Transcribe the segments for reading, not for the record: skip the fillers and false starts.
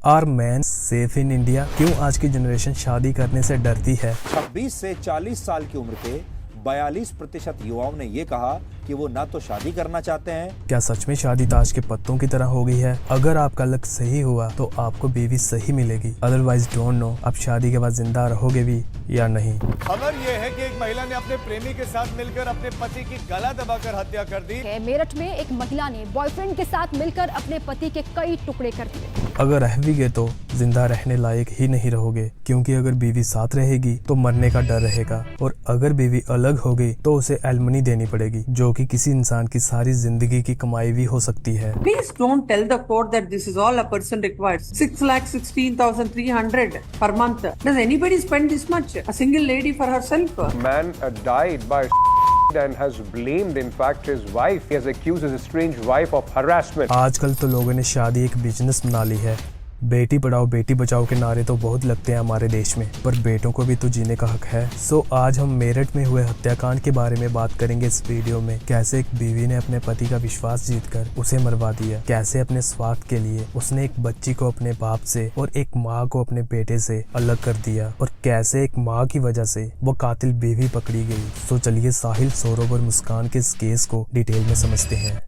Are man safe in India? क्यों आज की जनरेशन शादी करने से डरती है? 26 से 40 साल की उम्र के 42% युवाओं ने ये कहा कि वो ना तो शादी करना चाहते हैं। क्या सच में शादी ताश के पत्तों की तरह हो गई है? अगर आपका लक सही हुआ तो आपको बीवी सही मिलेगी, अदरवाइज डोंट नो आप शादी के बाद जिंदा रहोगे भी या नहीं। खबर ये है कि एक महिला ने अपने प्रेमी के साथ मिलकर अपने पति की गला दबाकर हत्या कर दी। मेरठ में एक महिला ने बॉयफ्रेंड के साथ मिलकर अपने पति के कई टुकड़े कर दिए। अगर रह भी गए तो जिंदा रहने लायक ही नहीं रहोगे, क्योंकि अगर बीवी साथ रहेगी तो मरने का डर रहेगा, और अगर बीवी अलग हो गई तो उसे एलिमनी देनी पड़ेगी, जो कि किसी इंसान की सारी जिंदगी की कमाई भी हो सकती है। Please don't tell the court that this is all a person requires. 6,16,300 per month. Does anybody spend this much? A single lady for herself? Man died by and has blamed in fact his wife. He has accused his estranged wife of harassment. आजकल तो लोगों ने शादी एक business बना ली है। बेटी पढ़ाओ बेटी बचाओ के नारे तो बहुत लगते हैं हमारे देश में, पर बेटों को भी तो जीने का हक है। सो आज हम मेरठ में हुए हत्याकांड के बारे में बात करेंगे इस वीडियो में। कैसे एक बीवी ने अपने पति का विश्वास जीतकर उसे मरवा दिया, कैसे अपने स्वार्थ के लिए उसने एक बच्ची को अपने बाप से और एक माँ को अपने बेटे से अलग कर दिया, और कैसे एक माँ की वजह से वो कातिल बीवी पकड़ी गई। सो चलिए साहिल, सौरभ और मुस्कान के इस केस को डिटेल में समझते हैं।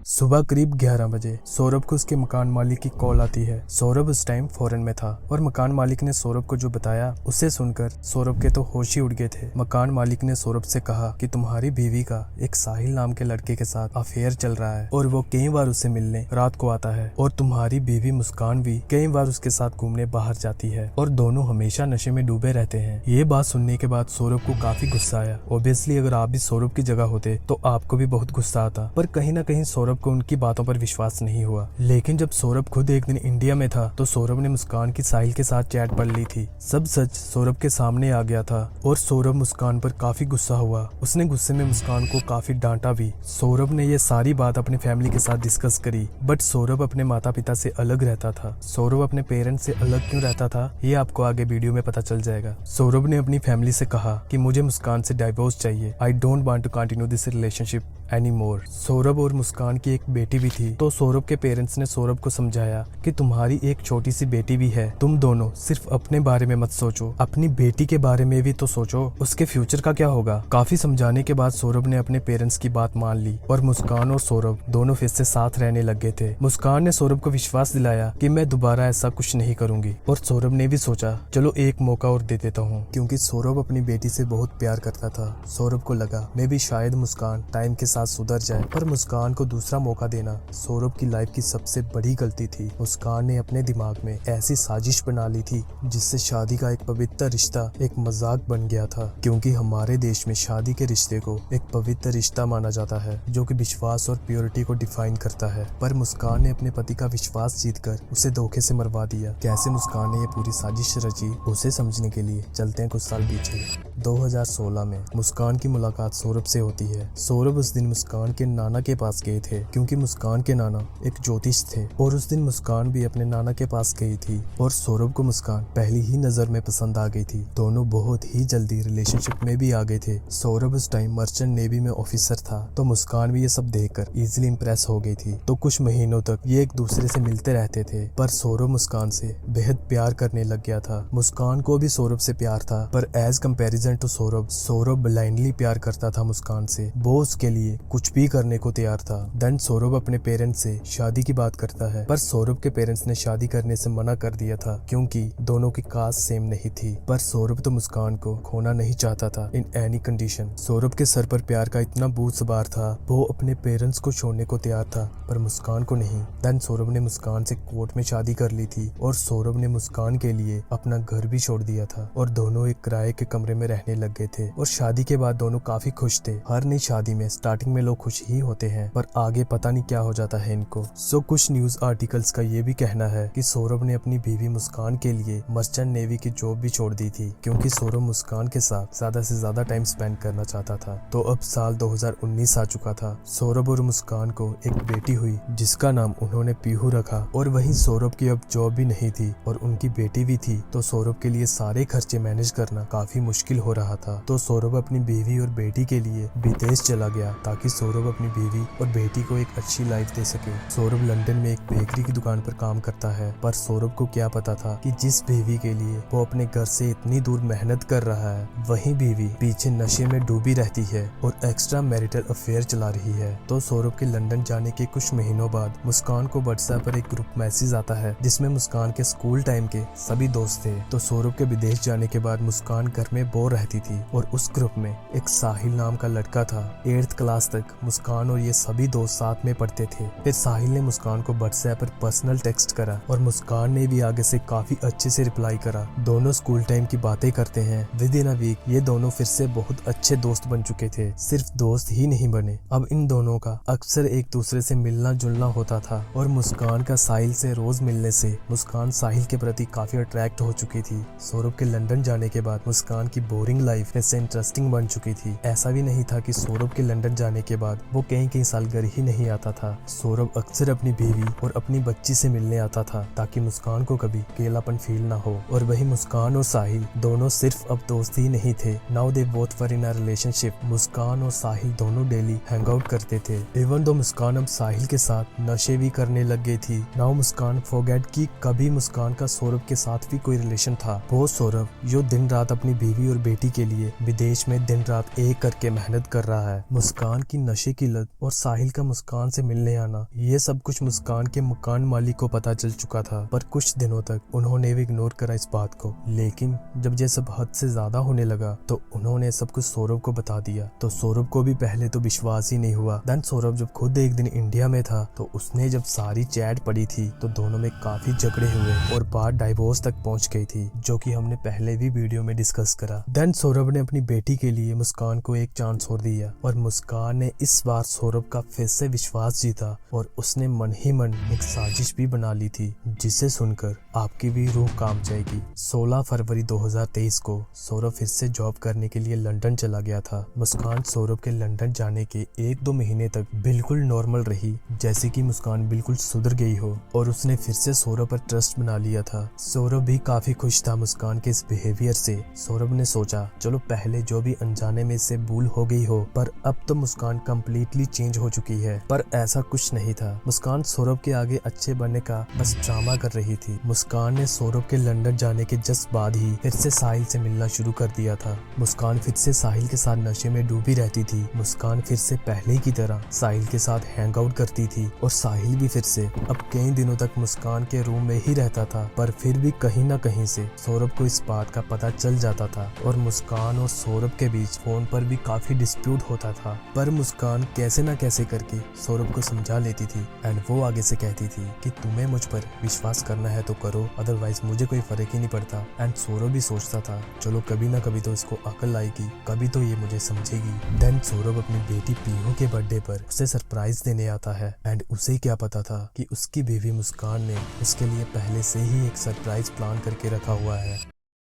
सुबह करीब 11 बजे सौरभ को उसके मकान मालिक की कॉल आती है। सौरभ उस टाइम फॉरेन में था और मकान मालिक ने सौरभ को जो बताया उसे सुनकर सौरभ के तो होश ही उड़ गए थे। मकान मालिक ने सौरभ से कहा कि तुम्हारी बीवी का एक साहिल नाम के लड़के के साथ अफेयर चल रहा है और वो कई बार उससे मिलने रात को आता है, और तुम्हारी बीवी मुस्कान भी कई बार उसके साथ घूमने बाहर जाती है और दोनों हमेशा नशे में डूबे रहते हैं। ये बात सुनने के बाद सौरभ को काफी गुस्सा आया। ऑब्वियसली अगर आप भी सौरभ की जगह होते तो आपको भी बहुत गुस्सा आता, पर कहीं ना कहीं सौरभ को उनकी बातों पर विश्वास नहीं हुआ। लेकिन जब सौरभ खुद एक दिन इंडिया में था तो सौरभ ने मुस्कान की साहिल के साथ चैट पढ़ ली थी। सब सच सौरभ के सामने आ गया था और सौरभ मुस्कान पर काफी गुस्सा हुआ। उसने गुस्से में मुस्कान को काफी डांटा भी। सौरभ ने ये सारी बात अपनी फैमिली के साथ डिस्कस करी, बट सौरभ अपने माता पिता से अलग रहता था। सौरभ अपने पेरेंट्स से अलग क्यों रहता था ये आपको आगे वीडियो में पता चल जाएगा। सौरभ ने अपनी फैमिली से कहा कि मुझे मुस्कान से डाइवोर्स चाहिए, I don't want to continue this relationship anymore. Saurabh और मुस्कान की एक बेटी भी थी, तो सौरभ के पेरेंट्स ने सौरभ को समझाया कि तुम्हारी एक छोटी सी बेटी भी है, तुम दोनों सिर्फ अपने बारे में मत सोचो, अपनी बेटी के बारे में भी तो सोचो, उसके फ्यूचर का क्या होगा। काफी समझाने के बाद सौरभ ने अपने पेरेंट्स की बात मान ली और मुस्कान और सौरभ दोनों फिर से साथ रहने लग गए थे। मुस्कान ने सौरभ को विश्वास दिलाया कि मैं दोबारा ऐसा कुछ नहीं करूंगी, और सौरभ ने भी सोचा चलो एक मौका और दे देता हूँ, क्योंकि सौरभ अपनी बेटी से बहुत प्यार करता था। सौरभ को लगा मे भी शायद मुस्कान टाइम के साथ सुधर जाए, पर मुस्कान को दूसरा मौका देना सौरभ की लाइफ की सबसे बड़ी गलती थी। मुस्कान ने अपने दिमाग में ऐसी साजिश बना ली थी जिससे शादी का एक पवित्र रिश्ता एक मजाक बन गया था, क्योंकि हमारे देश में शादी के रिश्ते को एक पवित्र रिश्ता माना जाता है जो कि विश्वास और प्योरिटी को डिफाइन करता है। पर मुस्कान ने अपने पति का विश्वास जीतकर उसे धोखे से मरवा दिया। कैसे मुस्कान ने ये पूरी साजिश रची उसे समझने के लिए चलते हैं कुछ साल पीछे। 2016 में मुस्कान की मुलाकात सौरभ से होती है। सौरभ उस दिन मुस्कान के नाना के पास गए थे, क्योंकि मुस्कान के नाना एक ज्योतिष थे, और उस दिन मुस्कान भी अपने नाना के पास गई थी, और सौरभ को मुस्कान पहली ही नजर में पसंद आ गई थी। दोनों बहुत ही जल्दी रिलेशनशिप में भी आ गए थे। सौरभ उस टाइम मर्चेंट नेवी में ऑफिसर था, तो मुस्कान भी ये सब देखकर इजीली इंप्रेस हो गई थी। तो कुछ महीनों तक ये एक दूसरे से मिलते रहते थे, पर सौरभ मुस्कान से बेहद प्यार करने लग गया था। मुस्कान को भी सौरभ से प्यार था, पर as comparison to Saurabh blindly प्यार करता था मुस्कान से। वो उसके लिए कुछ भी करने को तैयार था। देन सौरभ अपने पेरेंट्स से शादी की बात करता है, पर सौरभ के पेरेंट्स ने शादी करने से मना कर दिया था, क्योंकि दोनों की कास्ट सेम नहीं थी। पर सौरभ तो मुस्कान को खोना नहीं चाहता था इन एनी कंडीशन। सौरभ के सर पर प्यार का इतना बोझ सवार था, वो अपने पेरेंट्स को छोड़ने को तैयार था, पर मुस्कान को नहीं। देन सौरभ ने मुस्कान से कोर्ट में शादी कर ली थी, और सौरभ ने मुस्कान के लिए अपना घर भी छोड़ दिया था, और दोनों एक किराए के कमरे में रहने लग गए थे। और शादी के बाद दोनों काफी खुश थे। हर नई शादी में स्टार्टिंग में लोग खुश ही होते हैं, पर आगे पता नहीं क्या हो जाता है इनको। सो कुछ न्यूज आर्टिकल्स का ये भी कहना है कि सौरभ ने अपनी बीवी मुस्कान के लिए मर्चेंट नेवी की जॉब भी छोड़ दी थी, क्योंकि सौरभ मुस्कान के साथ ज्यादा से ज्यादा टाइम स्पेंड करना चाहता था। तो अब साल 2019 आ चुका था। सौरभ और मुस्कान को एक बेटी हुई जिसका नाम उन्होंने पीहू रखा, और वहीं सौरभ की अब जॉब भी नहीं थी और उनकी बेटी भी थी, तो सौरभ के लिए सारे खर्चे मैनेज करना काफी मुश्किल हो रहा था तो सौरभ अपनी बीवी और बेटी के लिए विदेश चला गया ताकि सौरभ अपनी बीवी और बेटी को एक अच्छी लाइफ दे सके। सौरभ लंदन में एक बेकरी की दुकान पर काम करता है, पर सौरभ को क्या पता था कि जिस बीवी के लिए वो अपने घर से इतनी दूर मेहनत कर रहा है वही बीवी पीछे नशे में डूबी रहती है और एक्स्ट्रा मैरिटल अफेयर चला रही है। तो सौरभ के लंदन जाने के कुछ महीनों बाद मुस्कान को व्हाट्सएप पर एक ग्रुप मैसेज आता है जिसमें मुस्कान के स्कूल टाइम के सभी दोस्त थे। तो सौरभ के विदेश जाने के बाद मुस्कान घर में बोर रहती थी और उस ग्रुप में एक साहिल नाम का लड़का था। 8th क्लास तक मुस्कान और ये सभी दोस्त साथ में पढ़ते थे। फिर साहिल ने मुस्कान को व्हाट्सएप पर पर्सनल टेक्स्ट करा और मुस्कान ने भी आगे से काफी अच्छे से रिप्लाई करा। दोनों स्कूल टाइम की बातें करते हैं। विद इन अ वीक ये दोनों फिर से बहुत अच्छे दोस्त बन चुके थे। सिर्फ दोस्त ही नहीं बने, अब इन दोनों का अक्सर एक दूसरे से मिलना जुलना होता था और मुस्कान का साहिल से रोज मिलने से मुस्कान साहिल के प्रति काफी अट्रैक्ट हो चुकी थी। सौरभ के लंदन जाने के बाद मुस्कान की बोरिंग लाइफ फिर से इंटरेस्टिंग बन चुकी थी। ऐसा भी नहीं था कि सौरभ के लंदन जाने के बाद वो कई साल घर ही नहीं आता था। सौरभ अक्सर अपनी बीवी और अपनी बच्ची से मिलने आता था ताकि मुस्कान को कभी अकेलापन फील ना हो। और वही मुस्कान और साहिल दोनों सिर्फ अब दोस्त ही नहीं थे, now they both were in a relationship. Muskan और साहिल दोनों डेली हैंग आउट करते थे। इवन दो मुस्कान अब साहिल के साथ नशे भी करने लग गई थी। नाउ मुस्कान फॉरगेट कि कभी मुस्कान का सौरभ के साथ भी कोई रिलेशन था। वो सौरभ जो दिन रात अपनी बीवी और बेटी के लिए विदेश में दिन रात एक करके मेहनत कर रहा है। मुस्कान की नशे की लत और साहिल का मुस्कान से मिलने आना, ये सब कुछ मुस्कान के मकान मालिक को पता चल चुका था, पर कुछ दिनों तक उन्होंने भी इग्नोर करा इस बात को। लेकिन जब ये सब हद से ज्यादा होने लगा तो उन्होंने सब कुछ सौरभ को बता दिया। तो सौरभ को भी पहले तो विश्वास ही नहीं हुआ। देन सौरभ जब खुद एक दिन इंडिया में था तो उसने जब सारी चैट पढ़ी थी तो दोनों में काफी झगड़े हुए और बात डाइवोर्स तक पहुंच गई थी, जो कि हमने पहले भी वीडियो में डिस्कस करा। देन सौरभ ने अपनी बेटी के लिए मुस्कान को एक चांस और दिया और मुस्कान ने इस बार सौरभ का फिर से विश्वास जीता और उसने मन ही मन एक साजिश भी बना ली थी जिसे सुनकर आपकी भी रूह कांप जाएगी। 16 फरवरी 2023 को सौरभ फिर से जॉब करने के लिए लंदन चला गया था। मुस्कान सौरभ के लंदन जाने के 1-2 महीने तक बिल्कुल नॉर्मल रही, जैसे कि मुस्कान बिल्कुल सुधर गई हो और उसने फिर से सौरभ पर ट्रस्ट बना लिया था। सौरभ भी काफी खुश था मुस्कान के इस बिहेवियर से। सौरभ ने सोचा चलो पहले जो भी अनजाने में से भूल हो गई हो, पर अब तो मुस्कान कम्प्लीटली चेंज हो चुकी है। पर ऐसा कुछ नहीं था। मुस्कान सौरभ के आगे अच्छे बनने का बस ड्रामा कर रही थी। मुस्कान ने सौरभ के लंदन जाने के जस्ट बाद ही फिर से साहिल से मिलना शुरू कर दिया था। मुस्कान फिर से साहिल के साथ नशे में डूबी रहती थी। मुस्कान फिर से पहले की तरह साहिल के साथ हैंग आउट करती थी और साहिल भी फिर से अब कई दिनों तक मुस्कान के रूम में ही रहता था। पर फिर भी कहीं ना कहीं से सौरभ को इस बात का पता चल जाता था और मुस्कान और सौरभ के बीच फोन पर भी काफी डिस्प्यूट होता था। पर मुस्कान कैसे ना कैसे करके सौरभ को समझा लेती थी एंड वो आगे से कहती थी कि तुम्हें मुझ पर विश्वास करना है तो करो, अदरवाइज मुझे कोई फर्क ही नहीं पड़ता। एंड सौरभ भी सोचता था चलो कभी ना कभी तो इसको अकल आएगी, कभी तो ये मुझे समझेगी। देन सौरभ अपनी बेटी पीहू के बर्थडे पर उसे सरप्राइज देने आता है एंड उसे क्या पता था कि उसकी बीवी मुस्कान ने उसके लिए पहले से ही एक सरप्राइज प्लान करके रखा हुआ है।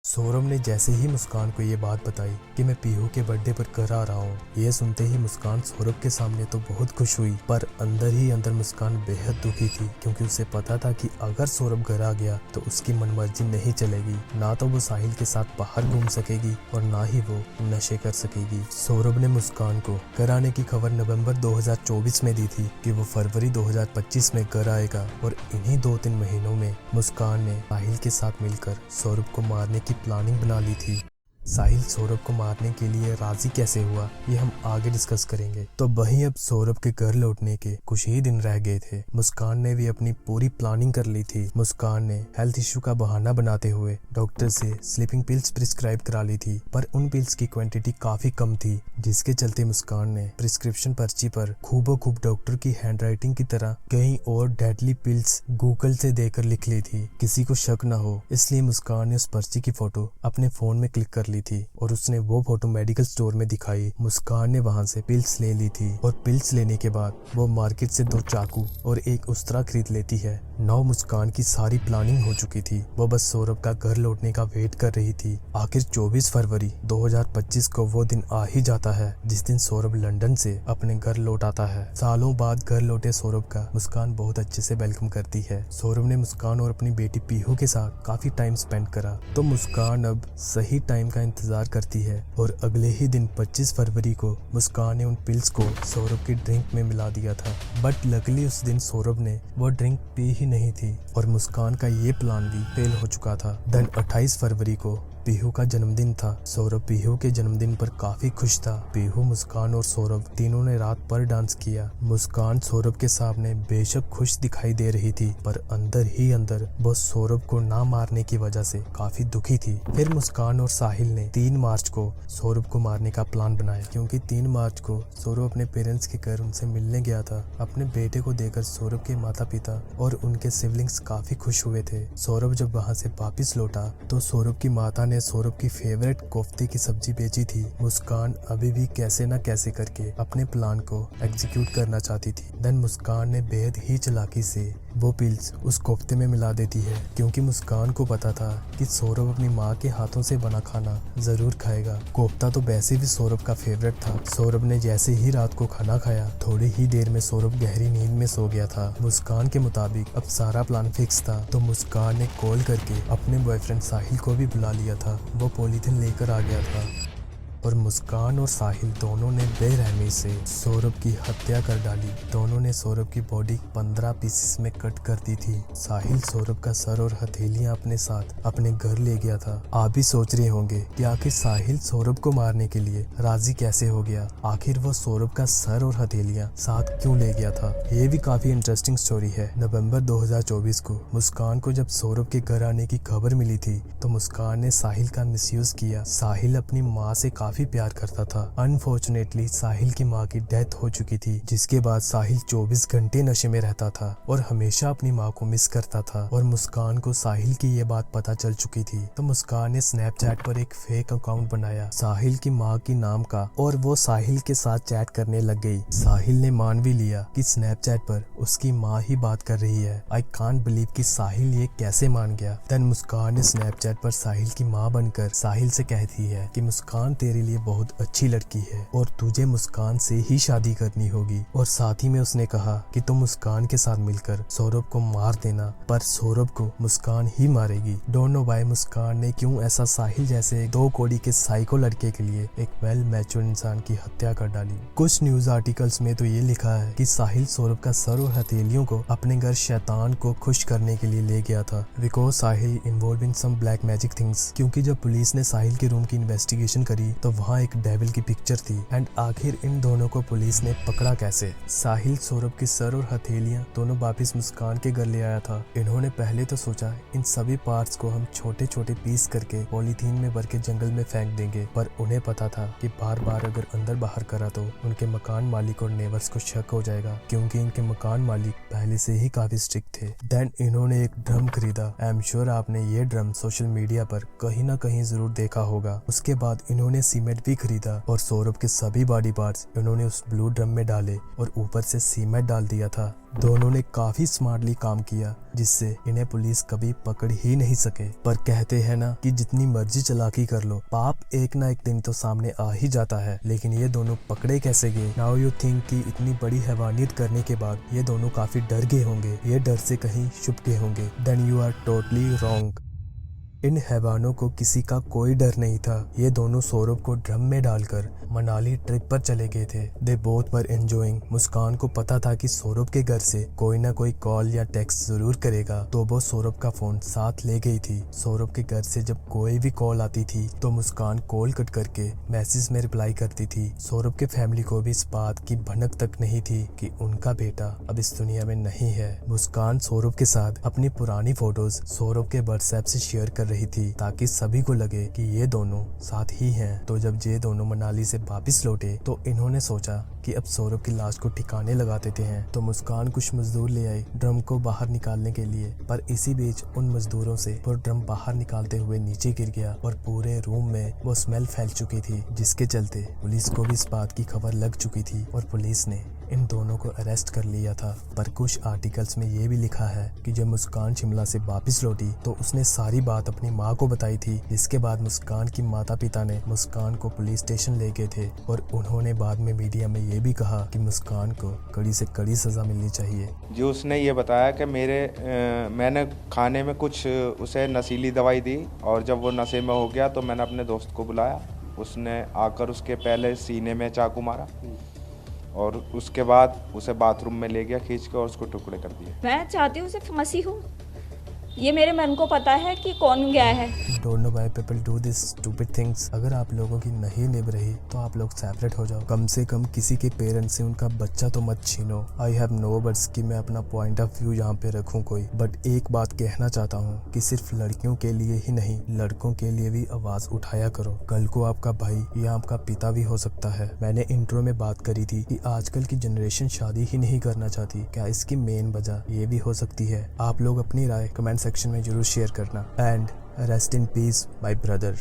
सौरभ ने जैसे ही मुस्कान को ये बात बताई कि मैं पीहू के बर्थडे पर घर आ रहा हूँ, ये सुनते ही मुस्कान सौरभ के सामने तो बहुत खुश हुई, पर अंदर ही अंदर मुस्कान बेहद दुखी थी क्योंकि उसे पता था कि अगर सौरभ घर आ गया तो उसकी मनमर्जी नहीं चलेगी। ना तो वो साहिल के साथ बाहर घूम सकेगी और ना ही वो नशे कर सकेगी। सौरभ ने मुस्कान को घर आने की खबर नवंबर 2024 में दी थी कि वो फरवरी 2025 में घर आएगा और इन्हीं 2-3 महीनों में मुस्कान ने साहिल के साथ मिलकर सौरभ को मारने की प्लानिंग बना ली थी। साहिल सौरभ को मारने के लिए राजी कैसे हुआ ये हम आगे डिस्कस करेंगे। तो वहीं अब सौरभ के घर लौटने के कुछ ही दिन रह गए थे। मुस्कान ने भी अपनी पूरी प्लानिंग कर ली थी। मुस्कान ने हेल्थ इश्यू का बहाना बनाते हुए डॉक्टर से स्लीपिंग पिल्स प्रिस्क्राइब करा ली थी, पर उन पिल्स की क्वांटिटी काफी कम थी, जिसके चलते मुस्कान ने प्रिस्क्रिप्शन पर्ची पर खूब डॉक्टर की हैंडराइटिंग की तरह कई और डेडली पिल्स गूगल से देकर लिख ली थी, किसी को शक न हो। इसलिए मुस्कान ने उस पर्ची की फोटो अपने फोन में क्लिक कर ली थी और उसने वो फोटो मेडिकल स्टोर में दिखाई। मुस्कान ने वहां से पिल्स ले ली थी और पिल्स लेने के बाद वो मार्केट से 2 चाकू और एक उस्तरा खरीद लेती है। नौ मुस्कान की सारी प्लानिंग हो चुकी थी, वो बस सौरभ का घर लौटने का वेट कर रही थी। आखिर 24 फरवरी 2025 को वो दिन आ ही जाता है जिस दिन सौरभ लंदन से अपने घर लौट आता है। सालों बाद घर लौटे सौरभ का मुस्कान बहुत अच्छे से वेलकम करती है। सौरभ ने मुस्कान और अपनी बेटी पीहू के साथ काफी टाइम स्पेंड करा, तो मुस्कान अब सही टाइम का का इंतजार करती है और अगले ही दिन 25 फरवरी को मुस्कान ने उन पिल्स को सौरभ की ड्रिंक में मिला दिया था। बट लकीली उस दिन सौरभ ने वो ड्रिंक पी ही नहीं थी और मुस्कान का ये प्लान भी फेल हो चुका था। देन 28 फरवरी को पीहू का जन्मदिन था। सौरभ पीहू के जन्मदिन पर काफी खुश था। पीहू, मुस्कान और सौरभ तीनों ने रात पर डांस किया। मुस्कान सौरभ के सामने बेशक खुश दिखाई दे रही थी, पर अंदर ही अंदर वो सौरभ को ना मारने की वजह से काफी दुखी थी। फिर मुस्कान और साहिल ने 3 मार्च को सौरभ को मारने का प्लान बनाया, क्योंकि 3 मार्च को सौरभ अपने पेरेंट्स के घर उनसे मिलने गया था। अपने बेटे को देखकर सौरभ के माता पिता और उनके सिबलिंग्स काफी खुश हुए थे। सौरभ जब वहाँ से वापिस लौटा तो सौरभ की माता ने सौरभ की फेवरेट कोफ्ते की सब्जी बेची थी। मुस्कान अभी भी कैसे न कैसे करके अपने प्लान को एग्जीक्यूट करना चाहती थी। देन मुस्कान ने बेहद ही चालाकी से वो पिल्स उस कोफ्ते में मिला देती है, क्योंकि मुस्कान को पता था कि सौरभ अपनी माँ के हाथों से बना खाना जरूर खाएगा। कोफ्ता तो वैसे भी सौरभ का फेवरेट था। सौरभ ने जैसे ही रात को खाना खाया, थोड़ी ही देर में सौरभ गहरी नींद में सो गया था। मुस्कान के मुताबिक अब सारा प्लान फिक्स था, तो मुस्कान ने कॉल करके अपने बॉयफ्रेंड साहिल को भी बुला लिया था। वो पॉलीथिन लेकर आ गया था और मुस्कान और साहिल दोनों ने बेरहमी से सौरभ की हत्या कर डाली। दोनों ने सौरभ की बॉडी 15 पीसेस में कट कर दी थी। साहिल सौरभ का सर और हथेलियां अपने साथ अपने घर ले गया था। आप भी सोच रहे होंगे कि आखिर साहिल सौरभ को मारने के लिए राजी कैसे हो गया, आखिर वो सौरभ का सर और हथेलियां साथ क्यों ले गया था। ये भी काफी इंटरेस्टिंग स्टोरी है। नवंबर 2024 को मुस्कान को जब सौरभ के घर आने की खबर मिली थी, तो मुस्कान ने साहिल का मिसयूज किया। साहिल अपनी माँ से काफी प्यार करता था। अनफॉर्चुनेटली साहिल की माँ की डेथ हो चुकी थी, जिसके बाद साहिल 24 घंटे नशे में रहता था और हमेशा अपनी माँ को मिस करता था। और मुस्कान को साहिल की ये बात पता चल चुकी थी, तो मुस्कान ने स्नैपचैट पर एक फेक अकाउंट बनाया साहिल की माँ की नाम का, और वो साहिल के साथ चैट करने लग गई। साहिल ने मान भी लिया कि स्नैपचैट पर उसकी माँ ही बात कर रही है। आई कांट बिलीव कि साहिल ये कैसे मान गया। देन मुस्कान ने स्नैपचैट पर साहिल की माँ बनकर साहिल से कहती है कि मुस्कान तेरे लिए बहुत अच्छी लड़की है और तुझे मुस्कान से ही शादी करनी होगी। और साथ ही में उसने कहा कि तुम मुस्कान के साथ मिलकर सौरभ को मार देना, पर सौरभ को मुस्कान ही मारेगी। डोंट नो व्हाई मुस्कान ने क्यों ऐसा साहिल जैसे 2 कौड़ी के साइको लड़के के लिए एक वेल मैच्योर इंसान की हत्या कर डाली। कुछ न्यूज आर्टिकल्स में तो ये लिखा है कि साहिल सौरभ का सर और हथेलियों को अपने घर शैतान को खुश करने के लिए ले गया था, because Sahil involve in some black magic things. क्योंकि जब पुलिस ने साहिल के रूम की इन्वेस्टिगेशन करी तो वहाँ एक डेविल की पिक्चर थी। एंड आखिर इन दोनों को पुलिस ने पकड़ा कैसे। साहिल सौरभ के सर और हथेलियां दोनों वापिस मुस्कान के घर ले आया था। इन्होंने पहले तो सोचा इन सभी पार्ट्स को हम छोटे छोटे पीस करके पॉलीथीन में भर के जंगल में फेंक देंगे, पर उन्हें पता था कि बार बार अगर अंदर बाहर करा तो उनके मकान मालिक और नेबर्स को शक हो जाएगा, क्योंकि इनके मकान मालिक पहले से ही काफी स्ट्रिक्ट थे। देन इन्होंने एक ड्रम खरीदा। आई एम श्योर आपने ये ड्रम सोशल मीडिया पर कहीं ना कहीं जरूर देखा होगा। उसके बाद इन्होंने सीमेंट भी खरीदा और सौरभ के सभी बॉडी पार्ट्स इन्होंने उस ब्लू ड्रम में डाले और ऊपर से सीमेंट डाल दिया था। दोनों ने काफी स्मार्टली काम किया, जिससे इन्हें पुलिस कभी पकड़ ही नहीं सके। पर कहते हैं ना कि जितनी मर्जी चालाकी कर लो, पाप एक ना एक दिन तो सामने आ ही जाता है। लेकिन ये दोनों पकड़े कैसे गए? नाउ यू थिंक कि इतनी बड़ी हैवानियत करने के बाद ये दोनों काफी डर गए होंगे, ये डर से कहीं छुप गए होंगे। Then you are totally wrong. इन हैवानों को किसी का कोई डर नहीं था। ये दोनों सौरभ को ड्रम में डालकर मनाली ट्रिप पर चले गए थे। दे बोथ वर एंजॉयिंग। मुस्कान को पता था कि सौरभ के घर से कोई ना कोई कॉल या टेक्स्ट जरूर करेगा, तो वो सौरभ का फोन साथ ले गई थी। सौरभ के घर से जब कोई भी कॉल आती थी तो मुस्कान कॉल कट करके मैसेज में रिप्लाई करती थी। सौरभ के फैमिली को भी इस बात की भनक तक नहीं थी कि उनका बेटा अब इस दुनिया में नहीं है। मुस्कान सौरभ के साथ अपनी पुरानी फोटोज सौरभ के व्हाट्सएप से शेयर कर रही थी, ताकि सभी को लगे कि ये दोनों साथ ही हैं। तो जब ये दोनों मनाली से वापस लौटे तो इन्होंने सोचा कि अब सौरभ की लाश को ठिकाने लगा देते हैं। तो मुस्कान कुछ मजदूर ले आई ड्रम को बाहर निकालने के लिए, पर इसी बीच उन मजदूरों से वो ड्रम बाहर निकालते हुए नीचे गिर गया और पूरे रूम में वो स्मेल फैल चुकी थी, जिसके चलते पुलिस को भी इस बात की खबर लग चुकी थी और पुलिस ने इन दोनों को अरेस्ट कर लिया था। पर कुछ आर्टिकल्स में ये भी लिखा है कि जब मुस्कान शिमला से वापस लौटी तो उसने सारी बात अपनी माँ को बताई थी, जिसके बाद मुस्कान की माता पिता ने मुस्कान को पुलिस स्टेशन ले गए थे और उन्होंने बाद में मीडिया में ये भी कहा कि मुस्कान को कड़ी से कड़ी सजा मिलनी चाहिए। जो उसने ये बताया कि मैंने खाने में कुछ उसे नशीली दवाई दी और जब वो नशे में हो गया तो मैंने अपने दोस्त को बुलाया, उसने आकर उसके पहले सीने में चाकू मारा और उसके बाद उसे बाथरूम में ले गया खींच के और उसको टुकड़े कर दिए। मैं चाहती हूँ उसे फांसी हो, ये मेरे मन को पता है कि कौन गया है। Don't know why people do this stupid things. अगर आप लोगों की नहीं निभ रही तो आप लोग सेपरेट हो जाओ। कम से कम किसी के पेरेंट्स से उनका बच्चा तो मत छीनो। आई हैव नो वर्ड्स कि मैं अपना पॉइंट ऑफ व्यू यहाँ पे रखूँ कोई, बट एक बात कहना चाहता हूँ कि सिर्फ लड़कियों के लिए ही नहीं, लड़कों के लिए भी आवाज उठाया करो। कल को आपका भाई या आपका पिता भी हो सकता है। मैंने इंट्रो में बात करी थी कि आजकल की जनरेशन शादी ही नहीं करना चाहती। क्या इसकी मेन वजह ये भी हो सकती है? आप लोग अपनी राय कमेंट सेक्शन में जरूर शेयर करना। And rest in peace my brother.